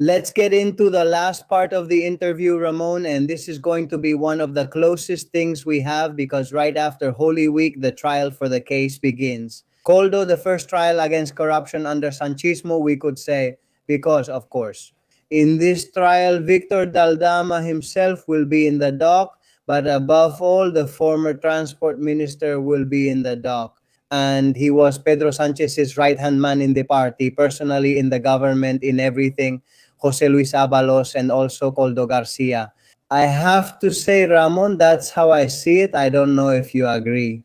Let's get into the last part of the interview, Ramon, and this is going to be one of the closest things we have because right after Holy Week, the trial for the case begins. Koldo, the first trial against corruption under Sanchismo, we could say, because, of course, in this trial, Victor Daldama himself will be in the dock, but above all, the former transport minister will be in the dock. And he was Pedro Sanchez's right-hand man in the party, personally in the government, in everything. Jose Luis Abalos and also Koldo Garcia. I have to say, Ramon, that's how I see it. I don't know if you agree.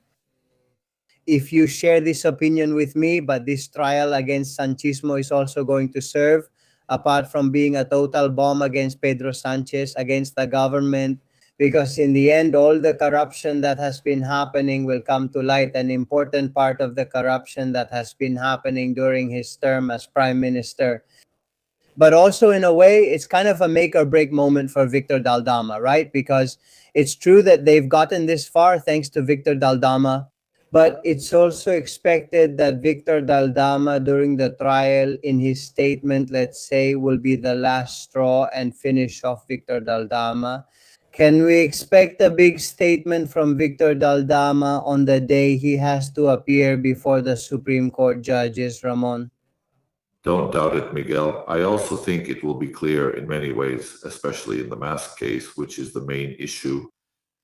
If you share this opinion with me, but this trial against Sanchismo is also going to serve, apart from being a total bomb against Pedro Sanchez, against the government, because in the end, all the corruption that has been happening will come to light. An important part of the corruption that has been happening during his term as prime minister. But also, in a way, it's kind of a make or break moment for Victor Daldama, right? Because it's true that they've gotten this far thanks to Victor Daldama, but it's also expected that Victor Daldama, during the trial, in his statement, let's say, will be the last straw and finish off Victor Daldama. Can we expect a big statement from Victor Daldama on the day he has to appear before the Supreme Court judges, Ramon? Don't doubt it, Miguel. I also think it will be clear in many ways, especially in the mask case, which is the main issue.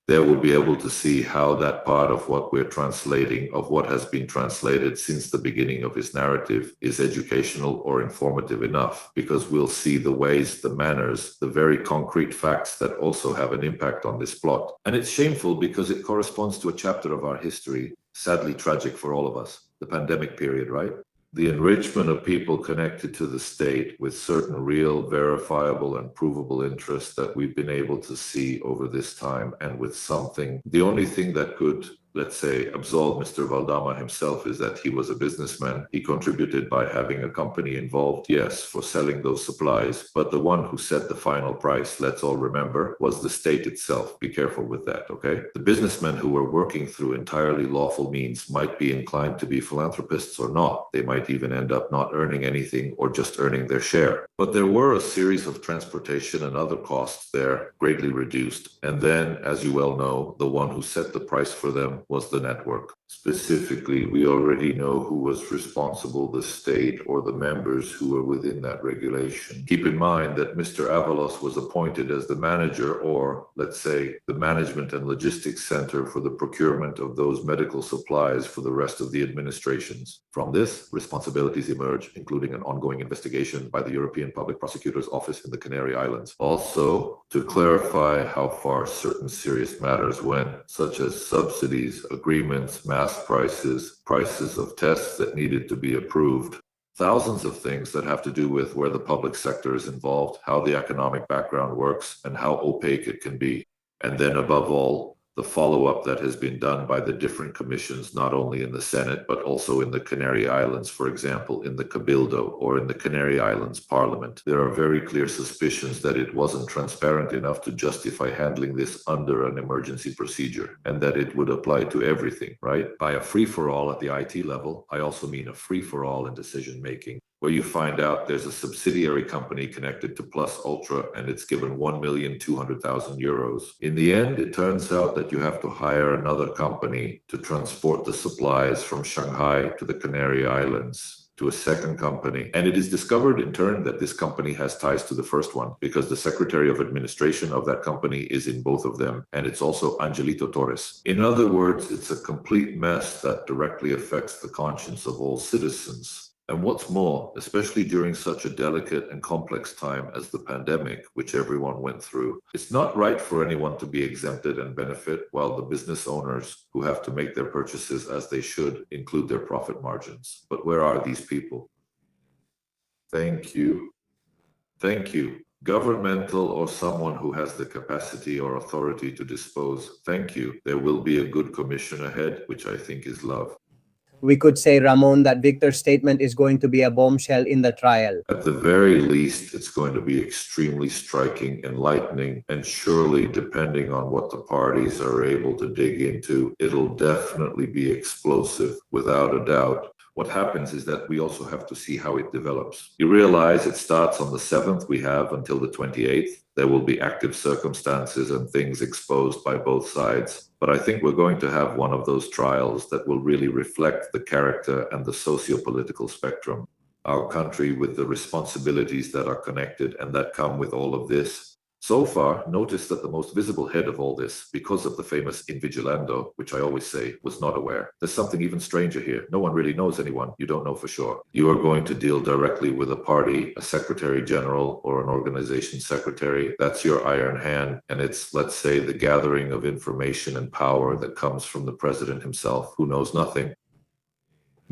They will be able to see how that part of what we're translating, of what has been translated since the beginning of his narrative, is educational or informative enough, because we'll see the ways, the manners, the very concrete facts that also have an impact on this plot. And it's shameful because it corresponds to a chapter of our history, sadly tragic for all of us, the pandemic period, right? The enrichment of people connected to the state with certain real, verifiable, and provable interests that we've been able to see over this time, and with something, the only thing that could, let's say, absolve Mr. Valdama himself is that he was a businessman. He contributed by having a company involved, yes, for selling those supplies, but the one who set the final price, let's all remember, was the state itself. Be careful with that, okay? The businessmen who were working through entirely lawful means might be inclined to be philanthropists or not. They might even end up not earning anything or just earning their share. But there were a series of transportation and other costs there greatly reduced. And then, as you well know, the one who set the price for them was the network. Specifically, we already know who was responsible, the state or the members who were within that regulation. Keep in mind that Mr. Avalos was appointed as the manager, or let's say the management and logistics center for the procurement of those medical supplies for the rest of the administrations. From this, responsibilities emerge, including an ongoing investigation by the European Public Prosecutor's Office in the Canary Islands. Also, to clarify how far certain serious matters went, such as subsidies, agreements, mass prices, prices of tests that needed to be approved, thousands of things that have to do with where the public sector is involved, how the economic background works, and how opaque it can be. And then above all, the follow-up that has been done by the different commissions, not only in the Senate, but also in the Canary Islands, for example, in the Cabildo or in the Canary Islands Parliament. There are very clear suspicions that it wasn't transparent enough to justify handling this under an emergency procedure, and that it would apply to everything, right? By a free-for-all at the IT level, I also mean a free-for-all in decision-making, where you find out there's a subsidiary company connected to Plus Ultra and it's given 1,200,000 euros. In the end, it turns out that you have to hire another company to transport the supplies from Shanghai to the Canary Islands to a second company. And it is discovered in turn that this company has ties to the first one because the Secretary of Administration of that company is in both of them. And it's also Angelito Torres. In other words, it's a complete mess that directly affects the conscience of all citizens. And what's more, especially during such a delicate and complex time as the pandemic, which everyone went through, it's not right for anyone to be exempted and benefit while the business owners who have to make their purchases as they should include their profit margins. But where are these people? Thank you. Thank you. Governmental or someone who has the capacity or authority to dispose. Thank you. There will be a good commission ahead, which I think is love. We could say, Ramon, that Victor's statement is going to be a bombshell in the trial. At the very least, it's going to be extremely striking, enlightening, and surely, depending on what the parties are able to dig into, it'll definitely be explosive, without a doubt. What happens is that we also have to see how it develops. You realize it starts on the 7th, we have until the 28th. There will be active circumstances and things exposed by both sides. But I think we're going to have one of those trials that will really reflect the character and the socio-political spectrum. Our country with the responsibilities that are connected and that come with all of this. So far, notice that the most visible head of all this, because of the famous invigilando, which I always say, was not aware. There's something even stranger here. No one really knows anyone. You don't know for sure. You are going to deal directly with a party, a secretary general, or an organization secretary. That's your iron hand. And it's, let's say, the gathering of information and power that comes from the president himself, who knows nothing.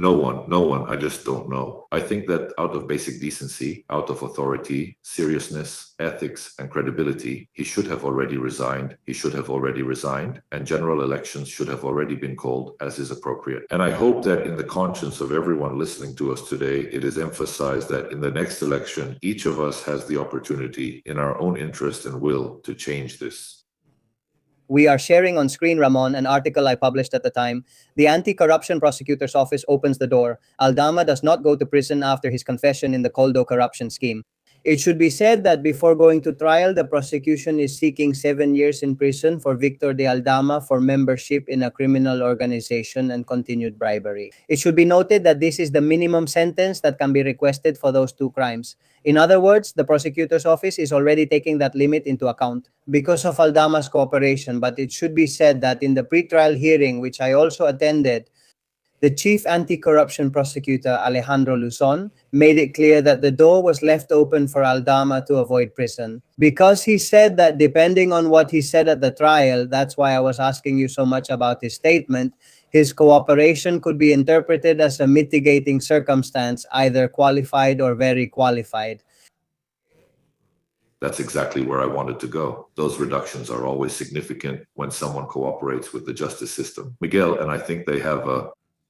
No one. I just don't know. I think that out of basic decency, out of authority, seriousness, ethics, and credibility, he should have already resigned. And general elections should have already been called as is appropriate. And I hope that in the conscience of everyone listening to us today, it is emphasized that in the next election, each of us has the opportunity in our own interest and will to change this. We are sharing on screen, Ramon, an article I published at the time. The anti-corruption prosecutor's office opens the door. Aldama does not go to prison after his confession in the Koldo corruption scheme. It should be said that before going to trial, the prosecution is seeking 7 years in prison for Victor de Aldama for membership in a criminal organization and continued bribery. It should be noted that this is the minimum sentence that can be requested for those two crimes. In other words, the prosecutor's office is already taking that limit into account because of Aldama's cooperation, but it should be said that in the pretrial hearing, which I also attended, the chief anti-corruption prosecutor, Alejandro Luzon, made it clear that the door was left open for Aldama to avoid prison. Because he said that depending on what he said at the trial, that's why I was asking you so much about his statement, his cooperation could be interpreted as a mitigating circumstance, either qualified or very qualified. That's exactly where I wanted to go. Those reductions are always significant when someone cooperates with the justice system. Miguel, and I think they have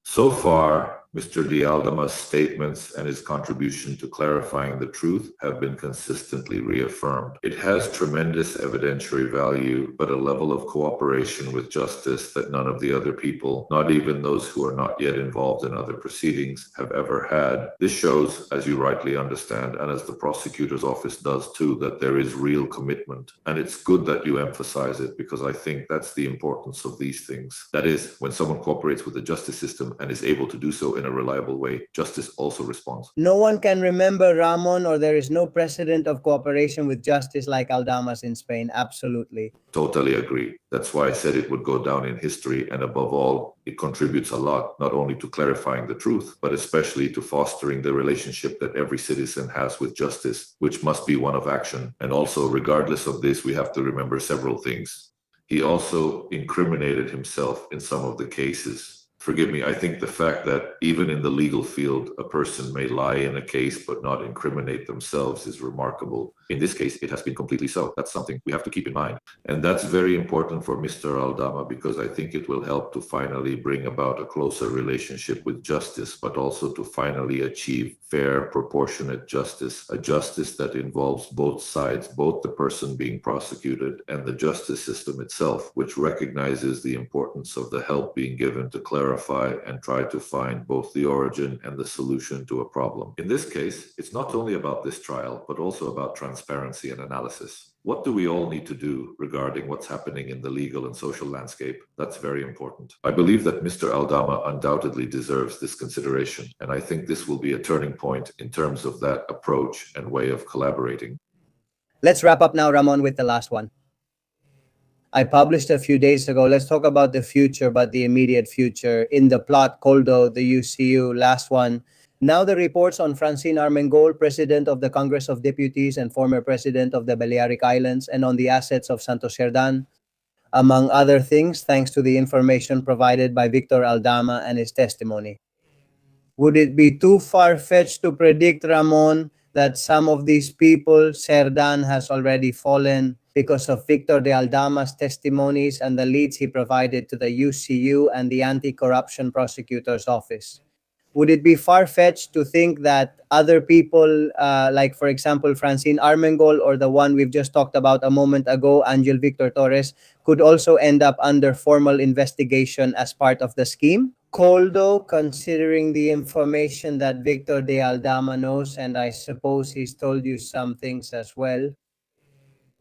so far, Mr. de Aldama's statements and his contribution to clarifying the truth have been consistently reaffirmed. It has tremendous evidentiary value, but a level of cooperation with justice that none of the other people, not even those who are not yet involved in other proceedings, have ever had. This shows, as you rightly understand, and as the prosecutor's office does too, that there is real commitment. And it's good that you emphasize it, because I think that's the importance of these things. That is, when someone cooperates with the justice system and is able to do so in a reliable way, justice also responds. No one can remember Ramon, or there is no precedent of cooperation with justice like Aldama's in Spain. Absolutely. Totally agree. That's why I said it would go down in history, and above all, it contributes a lot, not only to clarifying the truth, but especially to fostering the relationship that every citizen has with justice, which must be one of action. And also, regardless of this, we have to remember several things. He also incriminated himself in some of the cases. Forgive me, I think the fact that even in the legal field, a person may lie in a case but not incriminate themselves is remarkable. In this case, it has been completely so. That's something we have to keep in mind. And that's very important for Mr. Aldama, because I think it will help to finally bring about a closer relationship with justice, but also to finally achieve fair, proportionate justice, a justice that involves both sides, both the person being prosecuted and the justice system itself, which recognizes the importance of the help being given to clarify and try to find both the origin and the solution to a problem. In this case, it's not only about this trial, but also about transparency and analysis. What do we all need to do regarding what's happening in the legal and social landscape? That's very important. I believe that Mr. Aldama undoubtedly deserves this consideration, and I think this will be a turning point in terms of that approach and way of collaborating. Let's wrap up now, Ramon, with the last one. I published a few days ago. Let's talk about the future, but the immediate future. In the plot, Koldo, the UCU, last one. Now the reports on Francine Armengol, President of the Congress of Deputies and former President of the Balearic Islands, and on the assets of Santos Cerdan, among other things, thanks to the information provided by Victor Aldama and his testimony. Would it be too far-fetched to predict, Ramon, that some of these people, Cerdan has already fallen because of Victor de Aldama's testimonies and the leads he provided to the UCU and the anti-corruption prosecutor's office? Would it be far-fetched to think that other people, like, for example, Francine Armengol, or the one we've just talked about a moment ago, Angel Victor Torres, could also end up under formal investigation as part of the scheme? Koldo, considering the information that Victor de Aldama knows, and I suppose he's told you some things as well,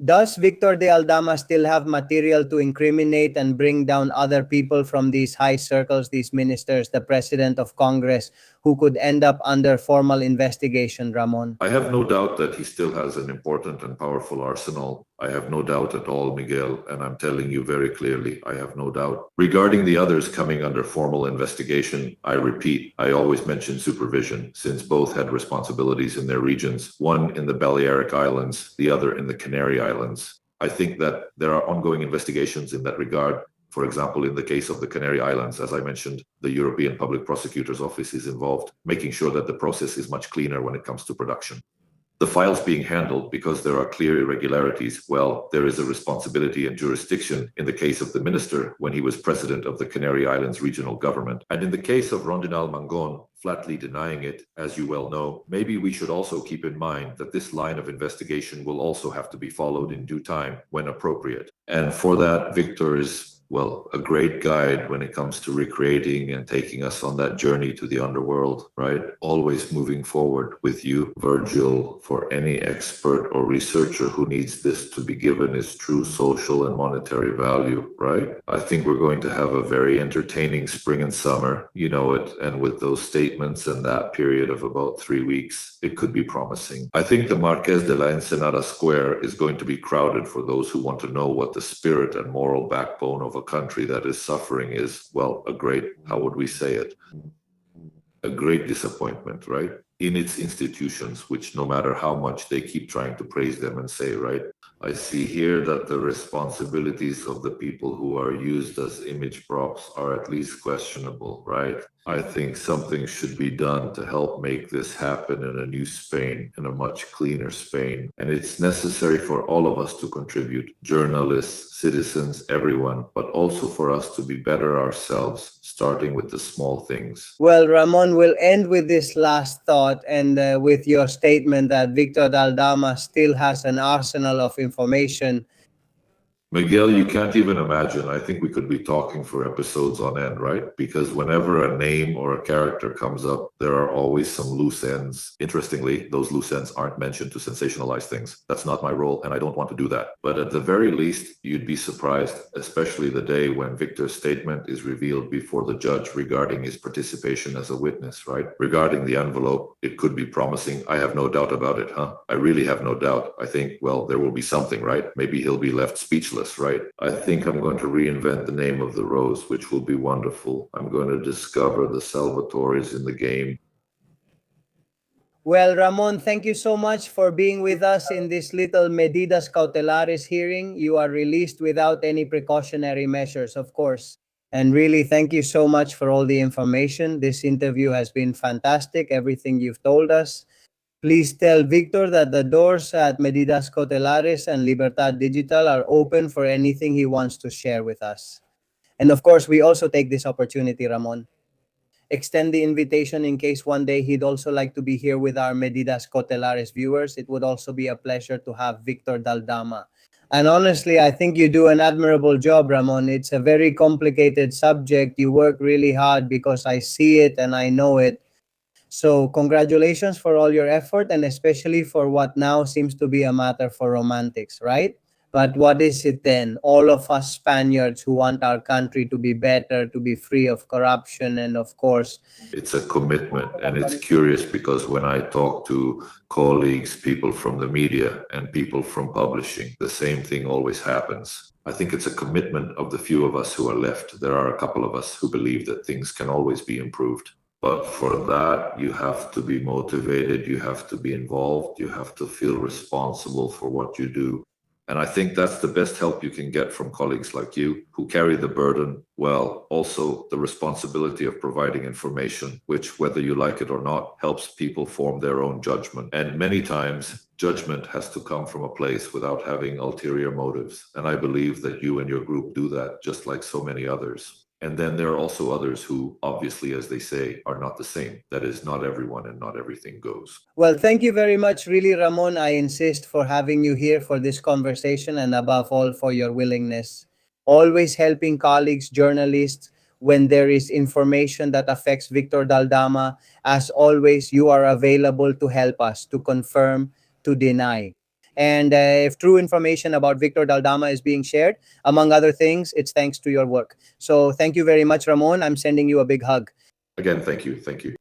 does Victor de Aldama still have material to incriminate and bring down other people from these high circles, these ministers, the president of Congress, who could end up under formal investigation, Ramon? I have no doubt that he still has an important and powerful arsenal. I have no doubt at all, Miguel, and I'm telling you very clearly, I have no doubt. Regarding the others coming under formal investigation, I repeat, I always mention supervision, since both had responsibilities in their regions, one in the Balearic Islands, the other in the Canary Islands. I think that there are ongoing investigations in that regard. For example, in the case of the Canary Islands, as I mentioned, the European Public Prosecutor's Office is involved, making sure that the process is much cleaner when it comes to production. The files being handled because there are clear irregularities, well, there is a responsibility and jurisdiction in the case of the minister when he was president of the Canary Islands regional government. And in the case of Rondinal Mangon, flatly denying it, as you well know, maybe we should also keep in mind that this line of investigation will also have to be followed in due time when appropriate. And for that, Victor is, well, a great guide when it comes to recreating and taking us on that journey to the underworld, right? Always moving forward with you, Virgil, for any expert or researcher who needs this to be given its true social and monetary value, right? I think we're going to have a very entertaining spring and summer, you know it, and with those statements and that period of about 3 weeks, it could be promising. I think the Marquez de la Ensenada Square is going to be crowded for those who want to know what the spirit and moral backbone of a country that is suffering is, well, a great, how would we say it? A great disappointment, right? In its institutions, which no matter how much they keep trying to praise them and say, right? I see here that the responsibilities of the people who are used as image props are at least questionable, right? I think something should be done to help make this happen in a new Spain, in a much cleaner Spain. And it's necessary for all of us to contribute, journalists, citizens, everyone, but also for us to be better ourselves, starting with the small things. Well, Ramon, we'll end with this last thought and with your statement that Victor Daldama still has an arsenal of information. Miguel, you can't even imagine. I think we could be talking for episodes on end, right? Because whenever a name or a character comes up, there are always some loose ends. Interestingly, those loose ends aren't mentioned to sensationalize things. That's not my role, and I don't want to do that. But at the very least, you'd be surprised, especially the day when Victor's statement is revealed before the judge regarding his participation as a witness, right? Regarding the envelope, it could be promising. I have no doubt about it, huh? I really have no doubt. I think, well, there will be something, right? Maybe he'll be left speechless, right? I think I'm going to reinvent the name of the rose, which will be wonderful. I'm going to discover the Salvatores in the game. Well, Ramon, thank you so much for being with us in this little medidas cautelares hearing. You are released without any precautionary measures, of course. And really, thank you so much for all the information. This interview has been fantastic, everything you've told us. Please tell Victor that the doors at Medidas Cautelares and Libertad Digital are open for anything he wants to share with us. And of course, we also take this opportunity, Ramon, extend the invitation in case one day he'd also like to be here with our Medidas Cautelares viewers. It would also be a pleasure to have Victor Daldama. And honestly, I think you do an admirable job, Ramon. It's a very complicated subject. You work really hard because I see it and I know it. So congratulations for all your effort and especially for what now seems to be a matter for romantics, right? But what is it then? All of us Spaniards who want our country to be better, to be free of corruption, and of course, it's a commitment. And it's curious because when I talk to colleagues, people from the media and people from publishing, the same thing always happens. I think it's a commitment of the few of us who are left. There are a couple of us who believe that things can always be improved. But for that, you have to be motivated, you have to be involved, you have to feel responsible for what you do. And I think that's the best help you can get from colleagues like you who carry the burden, well, also the responsibility of providing information, which, whether you like it or not, helps people form their own judgment. And many times, judgment has to come from a place without having ulterior motives. And I believe that you and your group do that, just like so many others. And then there are also others who, obviously, as they say, are not the same. That is, not everyone and not everything goes. Well, thank you very much, really, Ramon. I insist for having you here for this conversation and above all for your willingness. Always helping colleagues, journalists when there is information that affects Victor Daldama. As always, you are available to help us, to confirm, to deny. And if true information about Victor Daldama is being shared, among other things, it's thanks to your work. So thank you very much, Ramon. I'm sending you a big hug. Again, thank you. Thank you.